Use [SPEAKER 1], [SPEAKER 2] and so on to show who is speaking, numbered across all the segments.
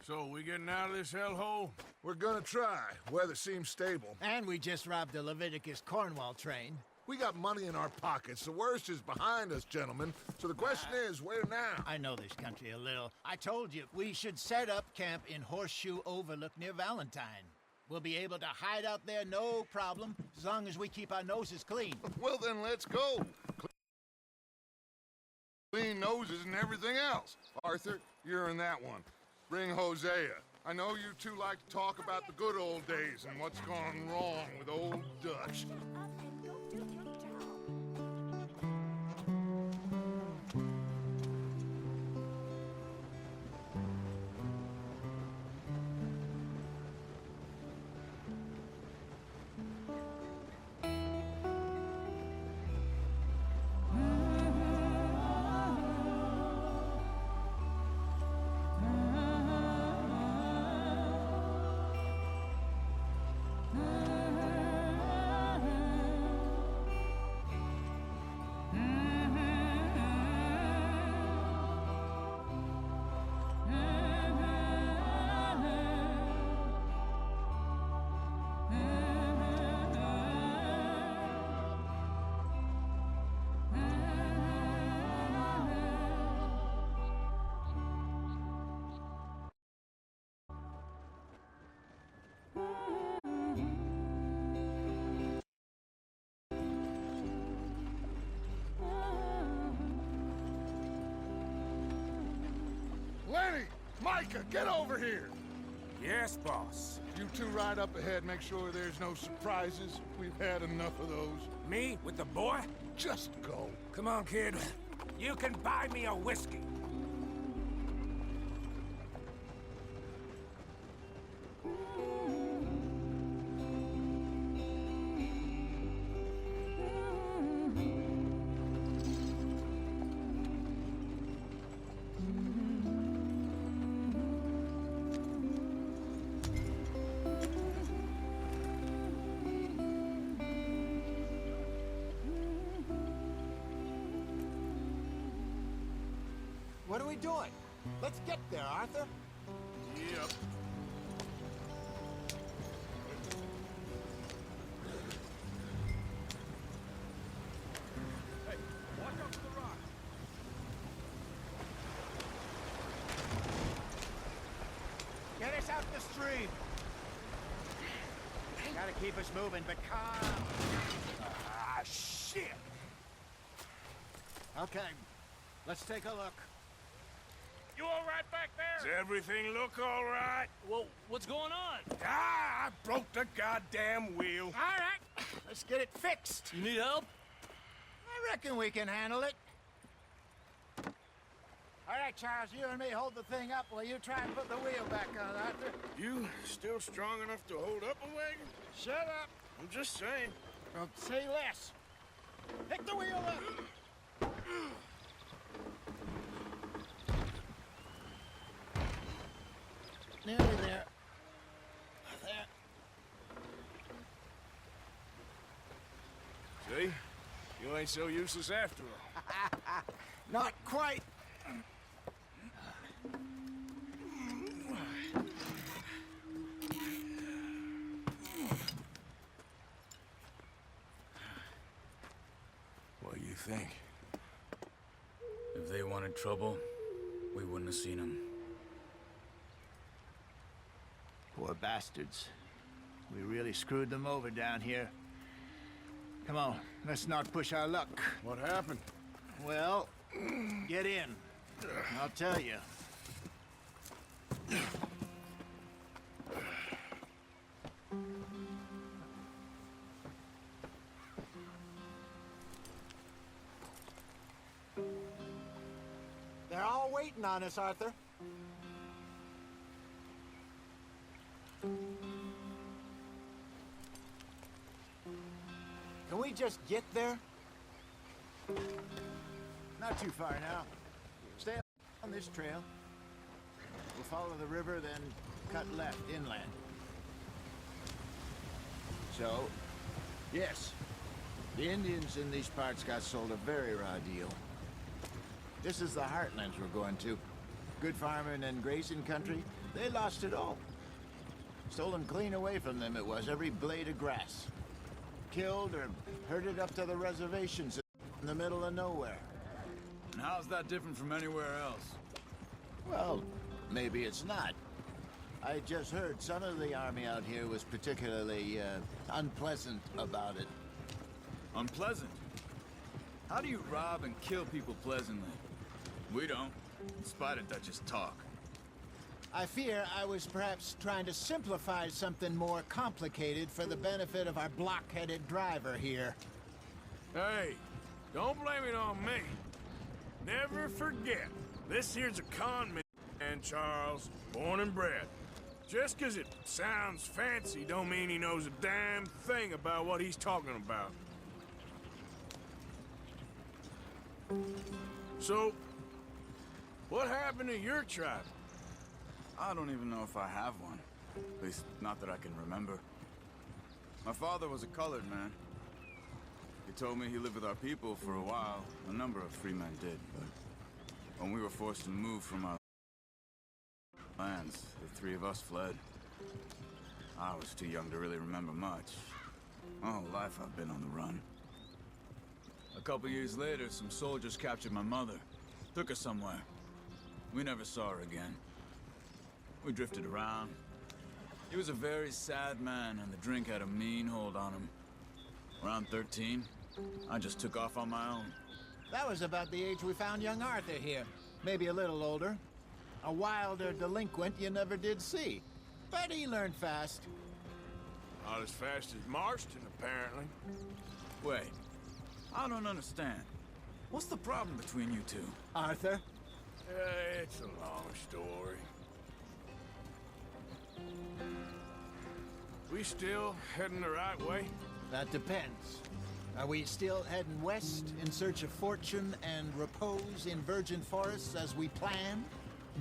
[SPEAKER 1] So, we getting out of this hellhole?
[SPEAKER 2] We're gonna try. Weather seems stable.
[SPEAKER 3] And we just robbed the Leviticus Cornwall train.
[SPEAKER 2] We got money in our pockets. The worst is behind us, gentlemen. So the question is, where now?
[SPEAKER 3] I know this country a little. I told you, we should set up camp in Horseshoe Overlook near Valentine. We'll be able to hide out there, no problem, as long as we keep our noses clean.
[SPEAKER 2] Well, then let's go. Clean noses and everything else. Arthur, you're in that one. Bring Hosea. I know you two like to talk about the good old days and what's gone wrong with old Dutch. Lenny! Micah, get over here!
[SPEAKER 1] Yes, boss.
[SPEAKER 2] You two ride up ahead, make sure there's no surprises. We've had enough of those.
[SPEAKER 1] Me? With the boy?
[SPEAKER 2] Just go.
[SPEAKER 1] Come on, kid. You can buy me a whiskey.
[SPEAKER 3] What are we doing? Let's get there, Arthur.
[SPEAKER 2] Yep.
[SPEAKER 1] Hey, watch out for the rock.
[SPEAKER 3] Get us out the stream. Gotta keep us moving, but calm.
[SPEAKER 1] Ah, shit!
[SPEAKER 3] Okay, let's take a look.
[SPEAKER 1] You all right back there? Does everything look all right?
[SPEAKER 4] Well, what's going on?
[SPEAKER 1] Ah, I broke the goddamn wheel.
[SPEAKER 3] All right, let's get it fixed.
[SPEAKER 4] You need help?
[SPEAKER 3] I reckon we can handle it. All right, Charles, you and me hold the thing up while you try and put the wheel back on, Arthur.
[SPEAKER 1] You still strong enough to hold up a wagon?
[SPEAKER 3] Shut up.
[SPEAKER 1] I'm just saying.
[SPEAKER 3] Don't say less. Pick the wheel up. Nearly there. There.
[SPEAKER 1] See? You ain't so useless after all.
[SPEAKER 3] Not quite.
[SPEAKER 1] What do you think?
[SPEAKER 4] If they wanted trouble, we wouldn't have seen them.
[SPEAKER 3] Poor bastards. We really screwed them over down here. Come on, let's not push our luck.
[SPEAKER 1] What happened?
[SPEAKER 3] Well, get in. I'll tell you. They're all waiting on us, Arthur. Can we just get there? Not too far now. Stay on this trail. We'll follow the river, then cut left inland. So, yes, the Indians in these parts got sold a very raw deal. This is the heartlands we're going to. Good farming and grazing country, They lost it all. Stolen clean away from them it was, every blade of grass. Killed or herded up to the reservations in the middle of nowhere.
[SPEAKER 5] And how's that different from anywhere else?
[SPEAKER 3] Well, maybe it's not. I just heard some of the army out here was particularly, unpleasant about it.
[SPEAKER 5] Unpleasant? How do you rob and kill people pleasantly? We don't, in spite of Dutch's talk.
[SPEAKER 3] I fear I was perhaps trying to simplify something more complicated for the benefit of our block-headed driver here.
[SPEAKER 1] Hey, don't blame it on me. Never forget, this here's a con man, Charles, born and bred. Just 'cause it sounds fancy don't mean he knows a damn thing about what he's talking about. So, what happened to your tribe?
[SPEAKER 5] I don't even know if I have one. At least, not that I can remember. My father was a colored man. He told me he lived with our people for a while. A number of free men did, but when we were forced to move from our lands, the three of us fled. I was too young to really remember much. My whole life I've been on the run. A couple years later, some soldiers captured my mother. Took her somewhere. We never saw her again. We drifted around. He was a very sad man, and the drink had a mean hold on him. Around 13, I just took off on my own.
[SPEAKER 3] That was about the age we found young Arthur here. Maybe a little older. A wilder delinquent you never did see. But he learned fast.
[SPEAKER 1] Not as fast as Marston, apparently.
[SPEAKER 5] Wait, I don't understand. What's the problem between you two?
[SPEAKER 3] Arthur?
[SPEAKER 1] It's a long story. We still heading the right way?
[SPEAKER 3] That depends. Are we still heading west in search of fortune and repose in virgin forests as we planned?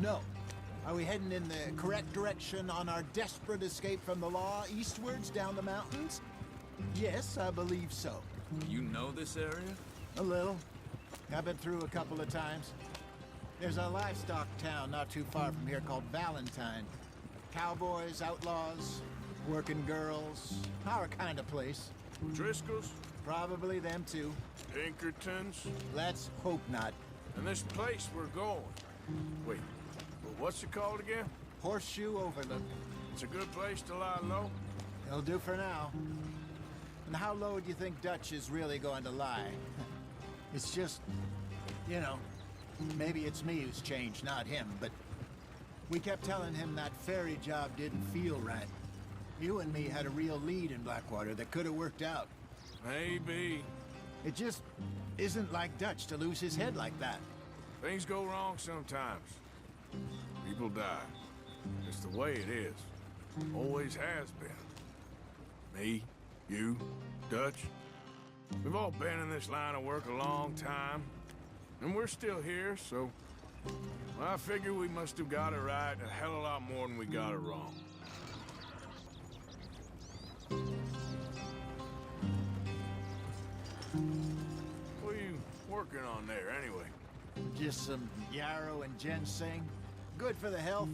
[SPEAKER 3] No. Are we heading in the correct direction on our desperate escape from the law eastwards down the mountains? Yes, I believe so.
[SPEAKER 5] You know this area?
[SPEAKER 3] A little. I've been through a couple of times. There's a livestock town not too far from here called Valentine. Cowboys, outlaws, working girls, our kind of place.
[SPEAKER 1] Driscoll's?
[SPEAKER 3] Probably them too.
[SPEAKER 1] Pinkertons?
[SPEAKER 3] Let's hope not.
[SPEAKER 1] And this place we're going. Wait, well, what's it called again?
[SPEAKER 3] Horseshoe Overlook.
[SPEAKER 1] It's a good place to lie low?
[SPEAKER 3] It'll do for now. And how low do you think Dutch is really going to lie? It's just, you know, maybe it's me who's changed, not him, but we kept telling him that ferry job didn't feel right. You and me had a real lead in Blackwater that could have worked out.
[SPEAKER 1] Maybe.
[SPEAKER 3] It just isn't like Dutch to lose his head like that.
[SPEAKER 1] Things go wrong sometimes. People die. It's the way it is. Always has been. Me, you, Dutch. We've all been in this line of work a long time. And we're still here, so... well, I figure we must have got it right a hell of a lot more than we got it wrong. What are you working on there, anyway?
[SPEAKER 3] Just some yarrow and ginseng. Good for the health.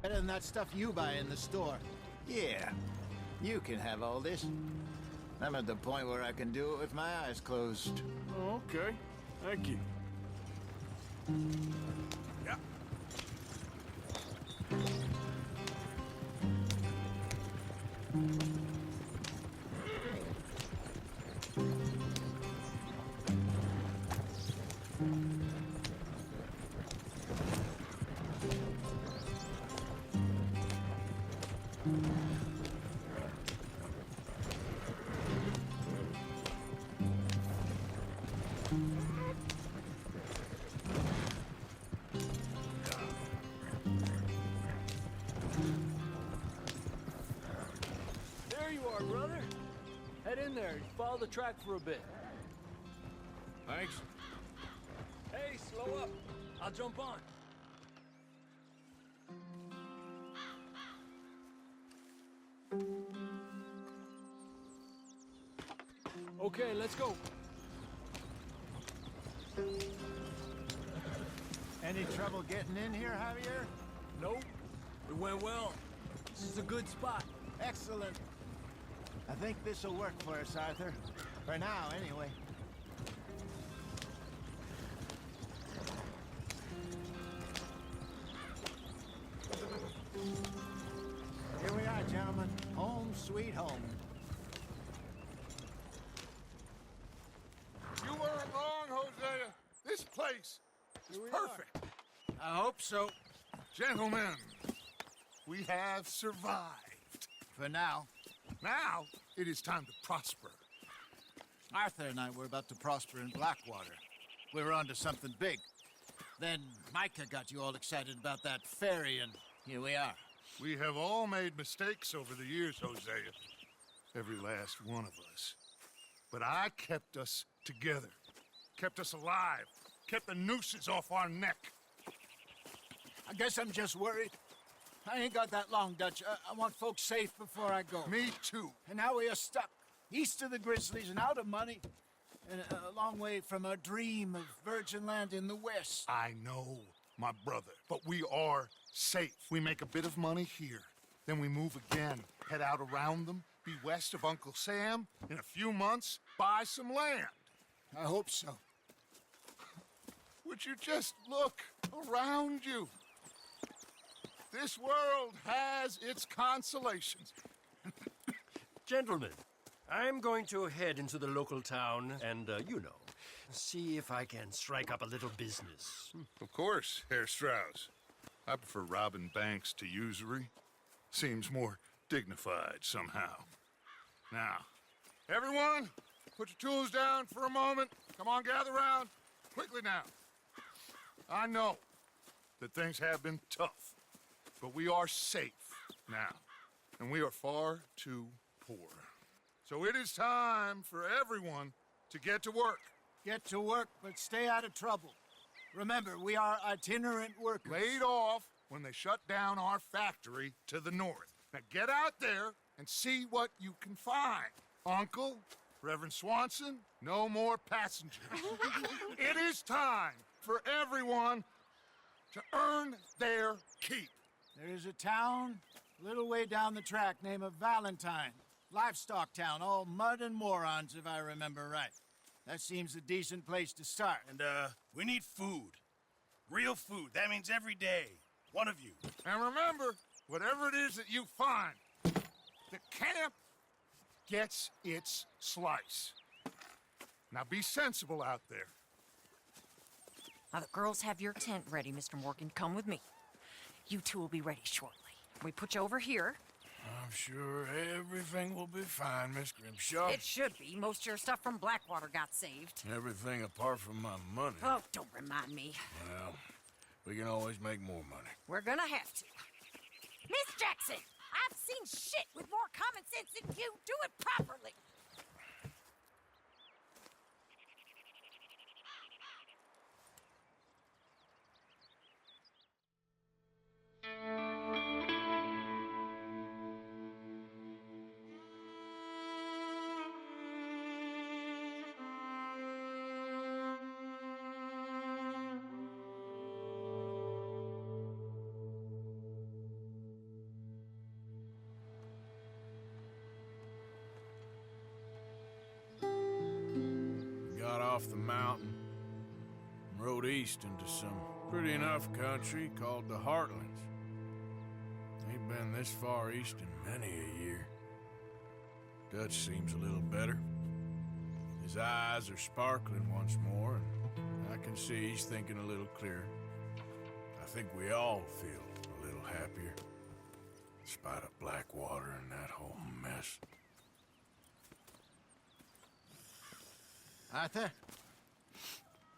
[SPEAKER 3] Better than that stuff you buy in the store. Yeah, you can have all this. I'm at the point where I can do it with my eyes closed.
[SPEAKER 1] Oh, okay. Thank you. Yeah.
[SPEAKER 6] brother. Head in there. Follow the track for a bit.
[SPEAKER 1] Thanks.
[SPEAKER 6] Hey, slow up. I'll jump on. Okay, let's go.
[SPEAKER 3] Any trouble getting in here, Javier?
[SPEAKER 6] Nope. It went well. This is a good spot.
[SPEAKER 3] Excellent. I think this'll work for us, Arthur. For now, anyway. Here we are, gentlemen. Home sweet home.
[SPEAKER 2] You weren't wrong, Hosea. This place is perfect.
[SPEAKER 3] I hope so.
[SPEAKER 2] Gentlemen, we have survived.
[SPEAKER 3] For now.
[SPEAKER 2] Now, it is time to prosper.
[SPEAKER 3] Arthur and I were about to prosper in Blackwater. We were onto something big. Then Micah got you all excited about that ferry, and here we are.
[SPEAKER 2] We have all made mistakes over the years, Hosea. Every last one of us. But I kept us together. Kept us alive. Kept the nooses off our neck.
[SPEAKER 3] I guess I'm just worried. I ain't got that long, Dutch. I want folks safe before I go.
[SPEAKER 2] Me too.
[SPEAKER 3] And now we are stuck, east of the Grizzlies and out of money, and a long way from our dream of virgin land in the west.
[SPEAKER 2] I know, my brother, but we are safe. We make a bit of money here, then we move again, head out around them, be west of Uncle Sam, in a few months, buy some land.
[SPEAKER 3] I hope so.
[SPEAKER 2] Would you just look around you? This world has its consolations.
[SPEAKER 6] Gentlemen, I'm going to head into the local town and, see if I can strike up a little business.
[SPEAKER 2] Of course, Herr Strauss. I prefer robbing banks to usury. Seems more dignified somehow. Now, everyone, put your tools down for a moment. Come on, gather round. Quickly now. I know that things have been tough, but we are safe now, and we are far too poor. So it is time for everyone to get to work.
[SPEAKER 3] Get to work, but stay out of trouble. Remember, we are itinerant workers.
[SPEAKER 2] Laid off when they shut down our factory to the north. Now get out there and see what you can find. Uncle, Reverend Swanson, no more passengers. It is time for everyone to earn their keep.
[SPEAKER 3] There is a town a little way down the track named Valentine. Livestock town, all mud and morons, if I remember right. That seems a decent place to start.
[SPEAKER 7] And, we need food. Real food. That means every day. One of you.
[SPEAKER 2] And remember, whatever it is that you find, the camp gets its slice. Now be sensible out there.
[SPEAKER 8] Now the girls have your tent ready, Mr. Morgan. Come with me. You two will be ready shortly. We put you over here.
[SPEAKER 1] I'm sure everything will be fine, Miss Grimshaw.
[SPEAKER 8] It should be. Most of your stuff from Blackwater got saved.
[SPEAKER 1] Everything apart from my money.
[SPEAKER 8] Oh, don't remind me.
[SPEAKER 1] Well, we can always make more money.
[SPEAKER 8] We're gonna have to. Miss Jackson, I've seen shit with more common sense than you. Do it properly.
[SPEAKER 1] Got off the mountain and rode east into some pretty enough country called the Heartlands. Ain't been this far east in many a year. Dutch seems a little better. His eyes are sparkling once more, and I can see he's thinking a little clearer. I think we all feel a little happier, in spite of Blackwater and that whole mess.
[SPEAKER 3] Arthur?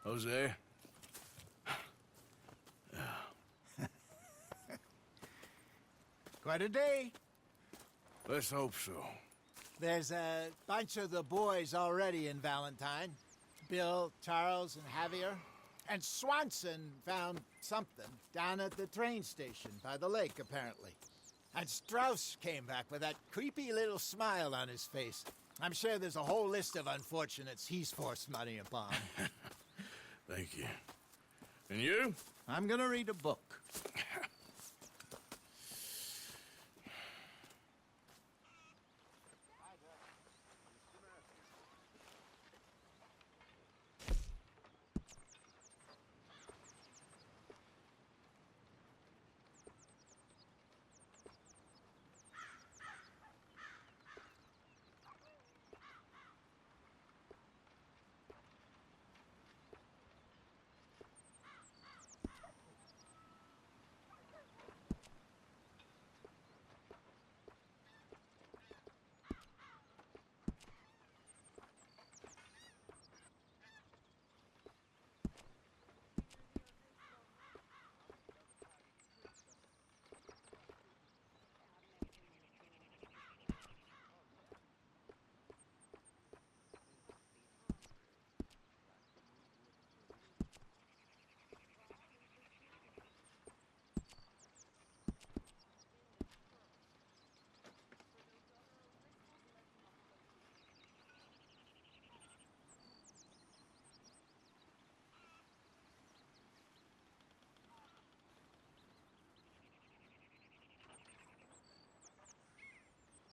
[SPEAKER 1] Jose?
[SPEAKER 3] Quite a day.
[SPEAKER 1] Let's hope so.
[SPEAKER 3] There's a bunch of the boys already in Valentine. Bill, Charles, and Javier. And Swanson found something down at the train station by the lake, apparently. And Strauss came back with that creepy little smile on his face. I'm sure there's a whole list of unfortunates he's forced money upon.
[SPEAKER 1] Thank you. And you?
[SPEAKER 3] I'm gonna read a book.